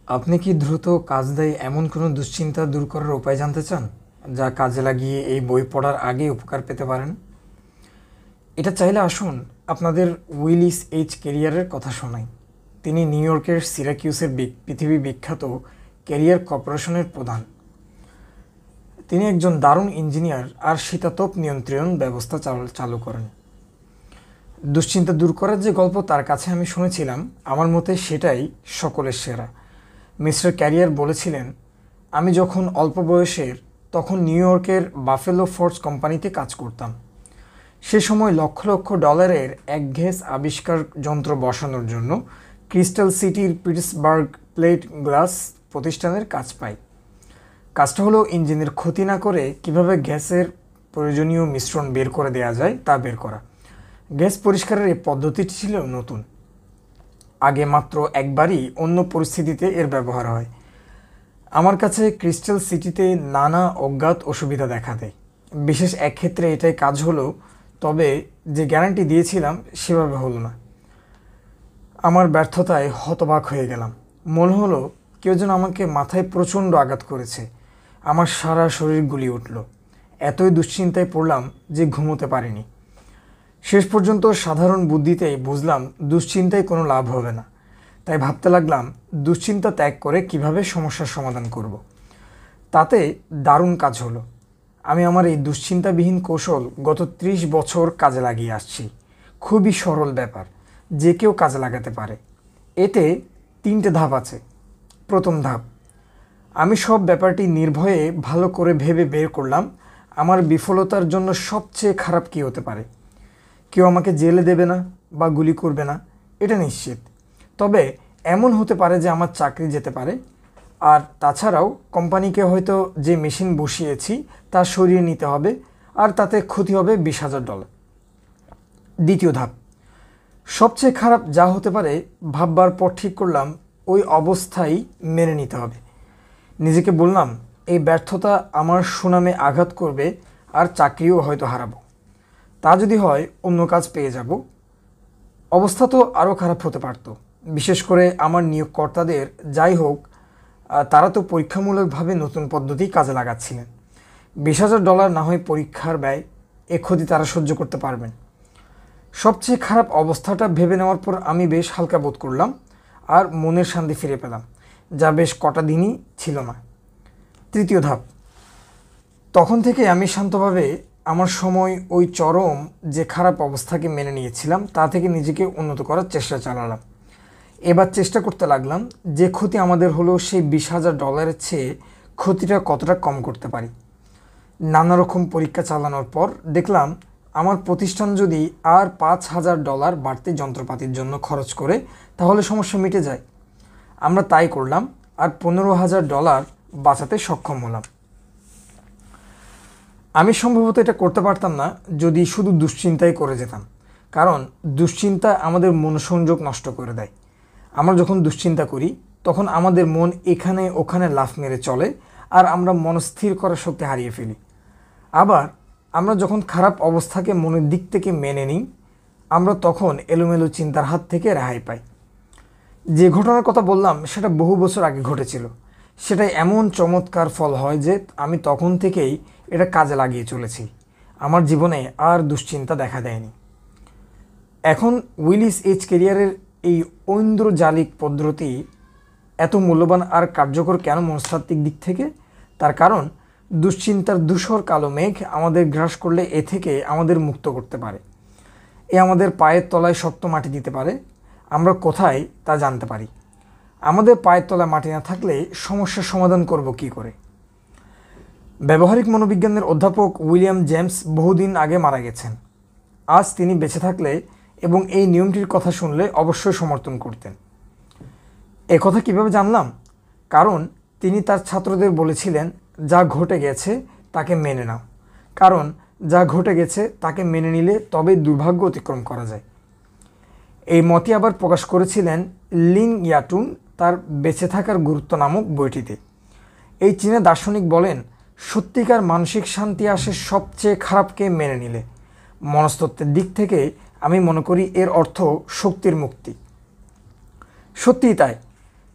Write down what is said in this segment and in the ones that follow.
আপনি কি দ্রুত কাজ দেয় এমন কোনো দুশ্চিন্তা দূর করার উপায় জানতে চান, যা কাজে লাগিয়ে এই বই পড়ার আগে উপকার পেতে পারেন? এটা চাইলে আসুন আপনাদের উইলিস এইচ কেরিয়ারের কথা শোনাই। তিনি নিউ ইয়র্কের সিরাকিউসের পৃথিবী বিখ্যাত ক্যারিয়ার কর্পোরেশনের প্রধান। তিনি একজন দারুণ ইঞ্জিনিয়ার আর শীতাতপ নিয়ন্ত্রণ ব্যবস্থা চালু করেন। দুশ্চিন্তা দূর করার যে গল্প তার কাছে আমি শুনেছিলাম, আমার মতে সেটাই সকলের সেরা। মিস্টার ক্যারিয়ার বলেছিলেন, আমি যখন অল্প বয়সের তখন নিউ ইয়র্কের বাফেলো ফোর্স কোম্পানিতে কাজ করতাম। সে সময় লক্ষ লক্ষ ডলারের একঘেয়েস আবিষ্কার যন্ত্র বসানোর জন্য ক্রিস্টাল সিটির পিটসবার্গ প্লেট গ্লাস প্রতিষ্ঠানের কাজ পাই। কাজটা হলো ইঞ্জিনের ক্ষতি না করে কিভাবে গ্যাসের প্রয়োজনীয় মিশ্রণ বের করে দেওয়া যায় তা বের করা। গ্যাস পরিষ্কারের এই পদ্ধতিটি ছিল নতুন। আগে মাত্র একবারই অন্য পরিস্থিতিতে এর ব্যবহার হয়। আমার কাছে ক্রিস্টাল সিটিতে নানা অজ্ঞাত অসুবিধা দেখা দেয়। বিশেষ এক ক্ষেত্রে এটাই কাজ হলো, তবে যে গ্যারান্টি দিয়েছিলাম সেভাবে হলো না। আমার ব্যর্থতায় হতবাক হয়ে গেলাম। মনে হলো কেউ যেন আমাকে মাথায় প্রচণ্ড আঘাত করেছে। আমার সারা শরীর গুলিয়ে উঠল। এতই দুশ্চিন্তায় পড়লাম যে ঘুমোতে পারিনি। শেষ পর্যন্ত সাধারণ বুদ্ধিতেই বুঝলাম দুশ্চিন্তায় কোনো লাভ হবে না। তাই ভাবতে লাগলাম দুশ্চিন্তা ত্যাগ করে কিভাবে সমস্যার সমাধান করব। তাতে দারুণ কাজ হলো। আমি আমার এই দুশ্চিন্তাবিহীন কৌশল গত 30 বছর কাজে লাগিয়ে আসছি। খুবই সরল ব্যাপার, যে কেউ কাজে লাগাতে পারে। এতে 3টে ধাপ আছে। প্রথম ধাপ, আমি সব ব্যাপারটি নির্ভয়ে ভালো করে ভেবে বের করলাম আমার বিফলতার জন্য সবচেয়ে খারাপ কী হতে পারে। কেউ আমাকে জেলে দেবে না বা গুলি করবে না, এটা নিশ্চিত। তবে এমন হতে পারে যে আমার চাকরি যেতে পারে। আর তাছাড়াও কোম্পানিকে হয়তো যে মেশিন বসিয়েছি তা সরিয়ে নিতে হবে, আর তাতে ক্ষতি হবে $20,000। দ্বিতীয় ধাপ, সবচেয়ে খারাপ যা হতে পারে ভাববার পর ঠিক করলাম ওই অবস্থায় মেনে নিতে হবে। নিজেকে বললাম এই ব্যর্থতা আমার সুনামে আঘাত করবে আর চাকরিও হয়তো হারাবো। তা যদি হয় অন্য কাজ পেয়ে যাব। অবস্থা তো আরও খারাপ হতে পারত। বিশেষ করে আমার নিয়োগকর্তাদের যাই হোক, তারা তো পরীক্ষামূলকভাবে নতুন পদ্ধতি কাজে লাগাচ্ছিলেন। $20,000 না হয় পরীক্ষার ব্যয়, এ ক্ষতি তারা সহ্য করতে পারবেন। সবচেয়ে খারাপ অবস্থাটা ভেবে নেওয়ার পর আমি বেশ হালকা বোধ করলাম আর মনের শান্তি ফিরে পেলাম, যা বেশ কটা দিনই ছিল না। তৃতীয় ধাপ, তখন থেকে আমি শান্তভাবে আমার সময় ওই চরম যে খারাপ অবস্থাকে মেনে নিয়েছিলাম তা থেকে নিজেকে উন্নত করার চেষ্টা চালালাম। এবার চেষ্টা করতে লাগলাম যে ক্ষতি আমাদের হলো সেই $20,000 চেয়ে ক্ষতিটা কতটা কম করতে পারি। নানা রকম পরীক্ষা চালানোর পর দেখলাম আমার প্রতিষ্ঠান যদি আর $5,000 বাড়তি যন্ত্রপাতির জন্য খরচ করে তাহলে সমস্যা মিটে যায়। আমরা তাই করলাম আর $15,000 বাঁচাতে সক্ষম হলাম। আমি সম্ভবত এটা করতে পারতাম না যদি শুধু দুশ্চিন্তাই করে যেতাম, কারণ দুশ্চিন্তা আমাদের মনোসংযোগ নষ্ট করে দেয়। আমরা যখন দুশ্চিন্তা করি তখন আমাদের মন এখানে ওখানে লাফ মেরে চলে আর আমরা মনস্থির করার শক্তি হারিয়ে ফেলি। আবার আমরা যখন খারাপ অবস্থাকে মনের দিক থেকে মেনে নিই, আমরা তখন এলোমেলো চিন্তার হাত থেকে রেহাই পাই। যে ঘটনার কথা বললাম সেটা বহু বছর আগে ঘটেছিল। সেটাই এমন চমৎকার ফল হয় যে আমি তখন থেকেই এটা কাজে লাগিয়ে চলেছি। আমার জীবনে আর দুশ্চিন্তা দেখা দেয়নি। এখন উইলিস এইচ কেরিয়ারের এই ঐন্দ্রজালিক পদ্ধতি এত মূল্যবান আর কার্যকর কেন মনস্তাত্ত্বিক দিক থেকে? তার কারণ দুশ্চিন্তার ধূসর কালো মেঘ আমাদের গ্রাস করলে এ থেকে আমাদের মুক্ত করতে পারে। এ আমাদের পায়ের তলায় শক্ত মাটি দিতে পারে। আমরা কোথায় তা জানতে পারি। আমাদের পায়ের তলায় মাটি না থাকলে সমস্যার সমাধান করব কী করে? ব্যবহারিক মনোবিজ্ঞানের অধ্যাপক উইলিয়াম জেমস বহুদিন আগে মারা গেছেন। আজ তিনি বেঁচে থাকলে এবং এই নিয়মটির কথা শুনলে অবশ্যই সমর্থন করতেন। এ কথা কীভাবে জানলাম? কারণ তিনি তার ছাত্রদের বলেছিলেন, যা ঘটে গেছে তাকে মেনে নাও, কারণ যা ঘটে গেছে তাকে মেনে নিলে তবেই দুর্ভাগ্য অতিক্রম করা যায়। এই মতই আবার প্রকাশ করেছিলেন লিন ইয়াটুন তার বেঁচে থাকার গুরুত্ব নামক বইটিতে। এই চীনা দার্শনিক বলেন, সত্যিকার মানসিক শান্তি আসে সবচেয়ে খারাপকে মেনে নিলে। মনস্তত্ত্বের দিক থেকে আমি মনে করি এর অর্থ শক্তির মুক্তি। সত্যিই তাই,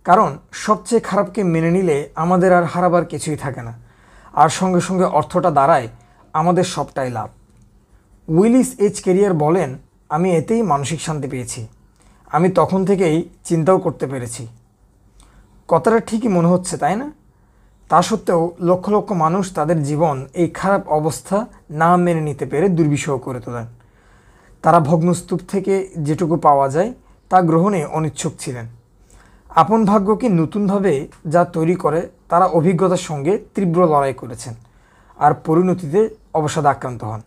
কারণ সবচেয়ে খারাপকে মেনে নিলে আমাদের আর হারাবার কিছুই থাকে না, আর সঙ্গে সঙ্গে অর্থটা দাঁড়ায় আমাদের সবটাই লাভ। উইলিস এইচ ক্যারিয়ার বলেন, আমি এতেই মানসিক শান্তি পেয়েছি। আমি তখন থেকেই চিন্তাও করতে পেরেছি। কথাটা ঠিকই মনে হচ্ছে, তাই না? তা সত্ত্বেও লক্ষ লক্ষ মানুষ তাদের জীবন এই খারাপ অবস্থা না মেনে নিতে পেরে দুর্বিষহ করে তোলেন। তারা ভগ্নস্তূপ থেকে যেটুকু পাওয়া যায় তা গ্রহণে অনিচ্ছুক ছিলেন। আপন ভাগ্যকে নতুনভাবে যা তৈরি করে তারা অভিজ্ঞতার সঙ্গে তীব্র লড়াই করেছেন আর পরিণতিতে অবসাদে আক্রান্ত হন।